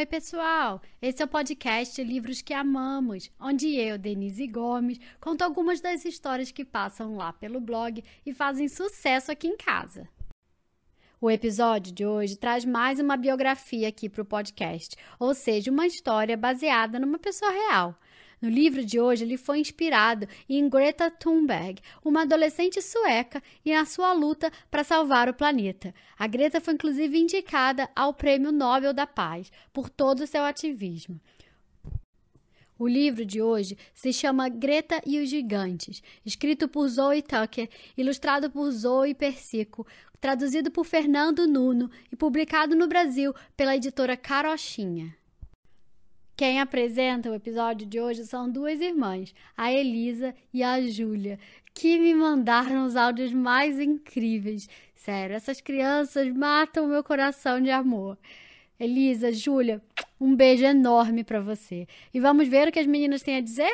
Oi, pessoal! Esse é o podcast Livros que Amamos, onde eu, Denise Gomes, conto algumas das histórias que passam lá pelo blog e fazem sucesso aqui em casa. O episódio de hoje traz mais uma biografia aqui para o podcast, ou seja, uma história baseada numa pessoa real. No livro de hoje, ele foi inspirado em Greta Thunberg, uma adolescente sueca, e na sua luta para salvar o planeta. A Greta foi inclusive indicada ao Prêmio Nobel da Paz por todo o seu ativismo. O livro de hoje se chama Greta e os Gigantes, escrito por Zoe Tucker, ilustrado por Zoe Persico, traduzido por Fernando Nuno e publicado no Brasil pela editora Carochinha. Quem apresenta o episódio de hoje são duas irmãs, a Elisa e a Júlia, que me mandaram os áudios mais incríveis. Sério, essas crianças matam o meu coração de amor. Elisa, Júlia, um beijo enorme para você. E vamos ver o que as meninas têm a dizer?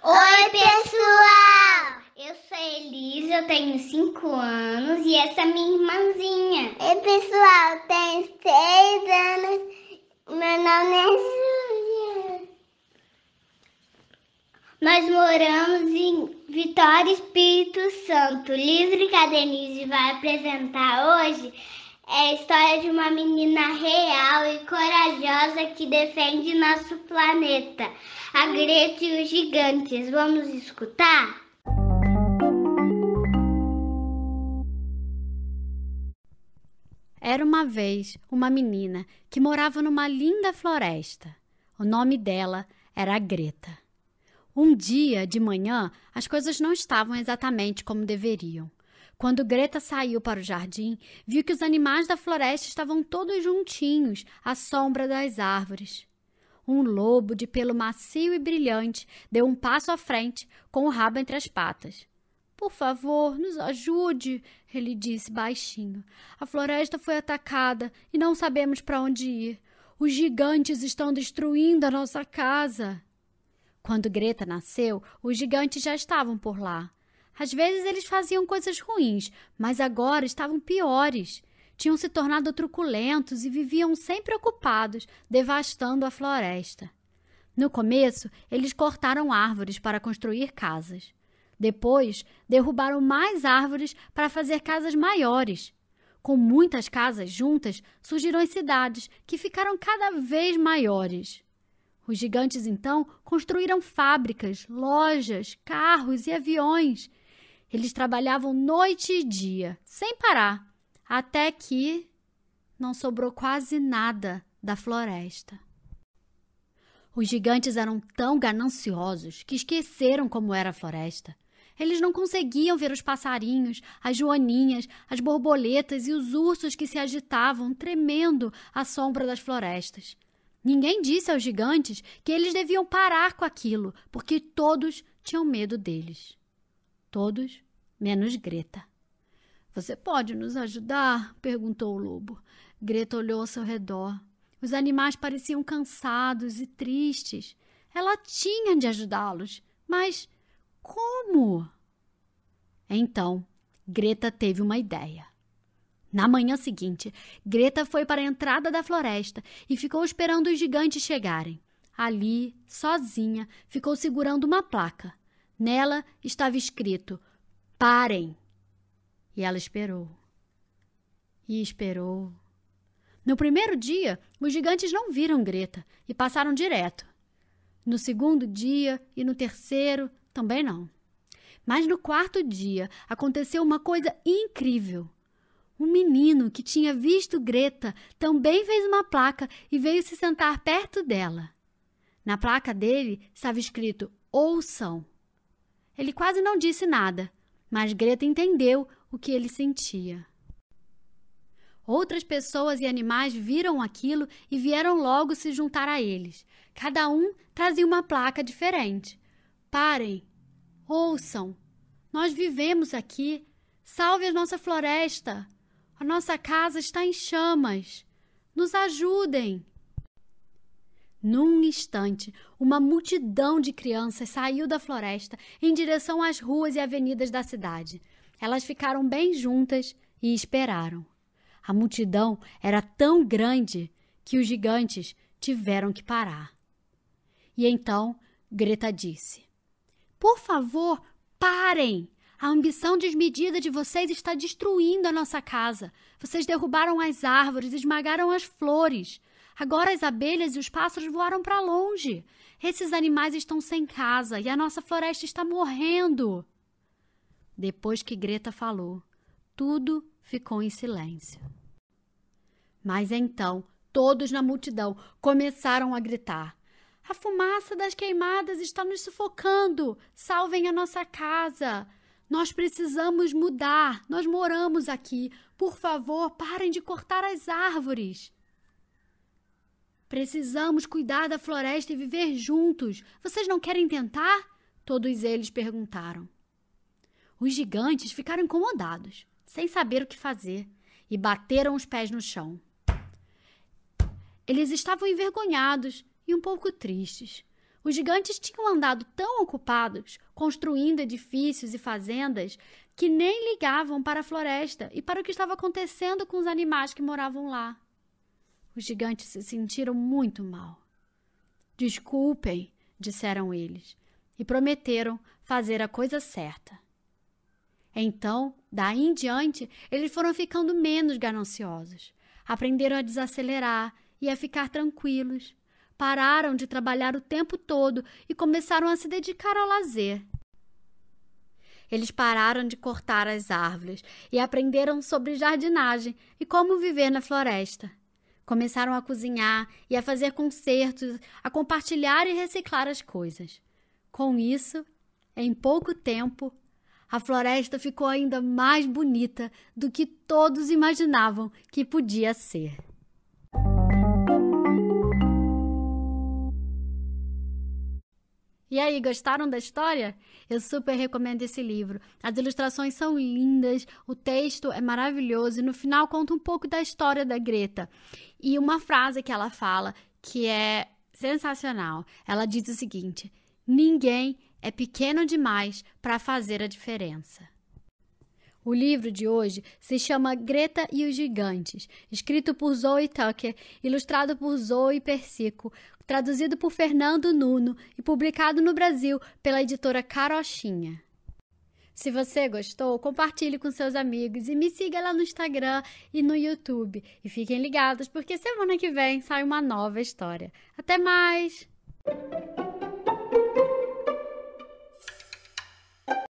Oi, pessoal! Eu sou a Elisa, eu tenho 5 anos e essa é minha irmãzinha. Oi, pessoal, eu tenho 6 anos. Meu nome é Júlia. Nós moramos em Vitória, Espírito Santo. O livro que a Denise vai apresentar hoje é a história de uma menina real e corajosa que defende nosso planeta, a Greta e os Gigantes. Vamos escutar? Era uma vez uma menina que morava numa linda floresta. O nome dela era Greta. Um dia, de manhã, as coisas não estavam exatamente como deveriam. Quando Greta saiu para o jardim, viu que os animais da floresta estavam todos juntinhos, à sombra das árvores. Um lobo de pelo macio e brilhante deu um passo à frente, com o rabo entre as patas. Por favor, nos ajude, ele disse baixinho. A floresta foi atacada e não sabemos para onde ir. Os gigantes estão destruindo a nossa casa. Quando Greta nasceu, os gigantes já estavam por lá. Às vezes eles faziam coisas ruins, mas agora estavam piores. Tinham se tornado truculentos e viviam sempre ocupados, devastando a floresta. No começo, eles cortaram árvores para construir casas. Depois, derrubaram mais árvores para fazer casas maiores. Com muitas casas juntas, surgiram as cidades, que ficaram cada vez maiores. Os gigantes, então, construíram fábricas, lojas, carros e aviões. Eles trabalhavam noite e dia, sem parar, até que não sobrou quase nada da floresta. Os gigantes eram tão gananciosos que esqueceram como era a floresta. Eles não conseguiam ver os passarinhos, as joaninhas, as borboletas e os ursos que se agitavam, tremendo à sombra das florestas. Ninguém disse aos gigantes que eles deviam parar com aquilo, porque todos tinham medo deles. Todos, menos Greta. Você pode nos ajudar? Perguntou o lobo. Greta olhou ao seu redor. Os animais pareciam cansados e tristes. Ela tinha de ajudá-los, mas como? Então, Greta teve uma ideia. Na manhã seguinte, Greta foi para a entrada da floresta e ficou esperando os gigantes chegarem. Ali, sozinha, ficou segurando uma placa. Nela estava escrito: "Parem!" E ela esperou. E esperou. No primeiro dia, os gigantes não viram Greta e passaram direto. No segundo dia e no terceiro, também não. Mas no quarto dia, aconteceu uma coisa incrível. Um menino que tinha visto Greta também fez uma placa e veio se sentar perto dela. Na placa dele estava escrito: "Ouçam". Ele quase não disse nada, mas Greta entendeu o que ele sentia. Outras pessoas e animais viram aquilo e vieram logo se juntar a eles. Cada um trazia uma placa diferente. "Parem! Ouçam! Nós vivemos aqui! Salve a nossa floresta! A nossa casa está em chamas! Nos ajudem!" Num instante, uma multidão de crianças saiu da floresta em direção às ruas e avenidas da cidade. Elas ficaram bem juntas e esperaram. A multidão era tão grande que os gigantes tiveram que parar. E então Greta disse: "Por favor, parem! A ambição desmedida de vocês está destruindo a nossa casa. Vocês derrubaram as árvores, esmagaram as flores. Agora as abelhas e os pássaros voaram para longe. Esses animais estão sem casa e a nossa floresta está morrendo." Depois que Greta falou, tudo ficou em silêncio. Mas então, todos na multidão começaram a gritar: "A fumaça das queimadas está nos sufocando! Salvem a nossa casa! Nós precisamos mudar! Nós moramos aqui! Por favor, parem de cortar as árvores! Precisamos cuidar da floresta e viver juntos! Vocês não querem tentar?" Todos eles perguntaram. Os gigantes ficaram incomodados, sem saber o que fazer, e bateram os pés no chão. Eles estavam envergonhados e um pouco tristes. Os gigantes tinham andado tão ocupados, construindo edifícios e fazendas, que nem ligavam para a floresta e para o que estava acontecendo com os animais que moravam lá. Os gigantes se sentiram muito mal. "Desculpem", disseram eles, e prometeram fazer a coisa certa. Então, daí em diante, eles foram ficando menos gananciosos. Aprenderam a desacelerar e a ficar tranquilos. Pararam de trabalhar o tempo todo e começaram a se dedicar ao lazer. Eles pararam de cortar as árvores e aprenderam sobre jardinagem e como viver na floresta. Começaram a cozinhar e a fazer concertos, a compartilhar e reciclar as coisas. Com isso, em pouco tempo, a floresta ficou ainda mais bonita do que todos imaginavam que podia ser. E aí, gostaram da história? Eu super recomendo esse livro. As ilustrações são lindas, o texto é maravilhoso e no final conta um pouco da história da Greta. E uma frase que ela fala que é sensacional. Ela diz o seguinte: "Ninguém é pequeno demais para fazer a diferença." O livro de hoje se chama Greta e os Gigantes, escrito por Zoe Tucker, ilustrado por Zoe Persico, traduzido por Fernando Nuno e publicado no Brasil pela editora Carochinha. Se você gostou, compartilhe com seus amigos e me siga lá no Instagram e no YouTube. E fiquem ligados, porque semana que vem sai uma nova história. Até mais!